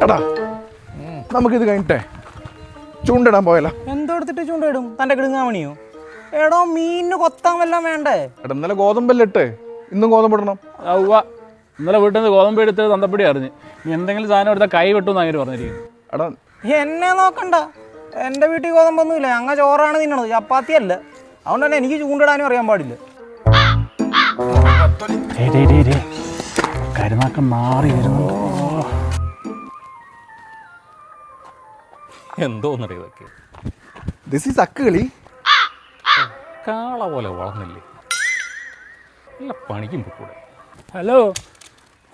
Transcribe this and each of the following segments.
എടാ നമുക്കിത് കഴിഞ്ഞിട്ടേ ചൂണ്ടിടാൻ പോയല്ലോ. എന്തോ എടുത്തിട്ട് ചൂണ്ടിടും? തൻ്റെ കിടുങ്ങാമണിയോ? എടോ മീനിന് കൊത്താൻ വല്ലതും വേണ്ടേ? എടാ ഇന്നലെ ഗോതമ്പല്ലിട്ട് ഇന്നും ഗോതമ്പിടണം. ഉവ്വ, ഇന്നലെ വീട്ടിൽ നിന്ന് ഗോതമ്പ് എടുത്ത് തന്തപ്പടി അറിഞ്ഞ് നീ എന്തെങ്കിലും സാധനം എടുത്താൽ കൈ വെട്ടുമെന്ന് അങ്ങനെ പറഞ്ഞിരിക്കുന്നു. എടാ എന്നെ നോക്കണ്ട, എൻ്റെ വീട്ടിൽ ഗോതമ്പൊന്നുമില്ല. ഞങ്ങൾ ചോറാണ് തിന്നണത്, ചപ്പാത്തി അല്ല. അതുകൊണ്ട് തന്നെ എനിക്ക് ചൂണ്ടിടാനും അറിയാൻ പാടില്ല. കരുനാക്കം മാറി വരുന്നു. എന്തോന്നറിയ ഇതൊക്കെ? ദിസ് ഈസ് അക്കുകളി. കാള പോലെ വളർന്നില്ലേ? നല്ല പണിക്കും പോയിക്കൂടെ? ഹലോ,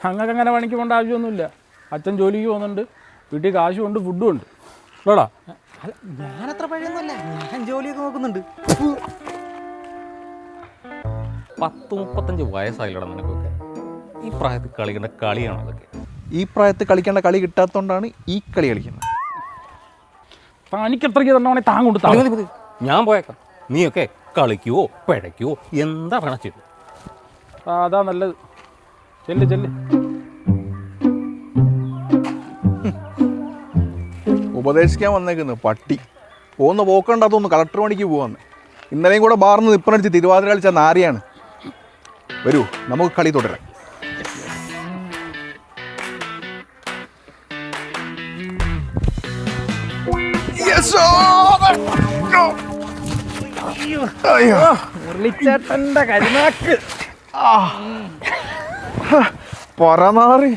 അങ്ങക്ക് അങ്ങനെ പണിക്ക് പോകേണ്ട ആവശ്യമൊന്നുമില്ല. അച്ഛൻ ജോലിക്ക് പോകുന്നുണ്ട്, വീട്ടിൽ കാശും ഉണ്ട്, ഫുഡും ഉണ്ട്. വേടാ, ഞാനത്ര പഴയൊന്നുമല്ല, ഞാൻ ജോലിയൊക്കെ നോക്കുന്നുണ്ട്. 30-35 വയസ്സായില്ലടാ നിനക്കൊക്കെ. ഈ പ്രായത്തിൽ കളിക്കേണ്ട കളിയാണോ അതൊക്കെ? ഈ പ്രായത്തിൽ കളിക്കേണ്ട കളി കിട്ടാത്തതുകൊണ്ടാണ് ഈ കളി കളിക്കുന്നത്. തനിക്കത്രയ്ക്ക് തന്നെ താൻ കൊണ്ട് താ. ഞാൻ പോയേക്കാം. നീയൊക്കെ കളിക്കുവോ പിഴയ്ക്കുവോ എന്താ വേണം ചെയ്തു. അതാ നല്ലത്. ചെല്ല് ചെല്ല്. ഉപദേശിക്കാൻ വന്നേക്കുന്നു പട്ടി. പോകുന്ന പോക്കണ്ടാത്തൊന്ന് കളക്ടർ പണിക്ക് പോവാന്ന്. ഇന്നലെയും കൂടെ ബാർന്ന് നിപ്പനടിച്ച് തിരുവാതിര കളിച്ച നാരിയാണ്. വരൂ, നമുക്ക് കളി തുടരാം. മുരളിച്ചേട്ടൻ്റെ കരുനാക്ക് പറനാറി.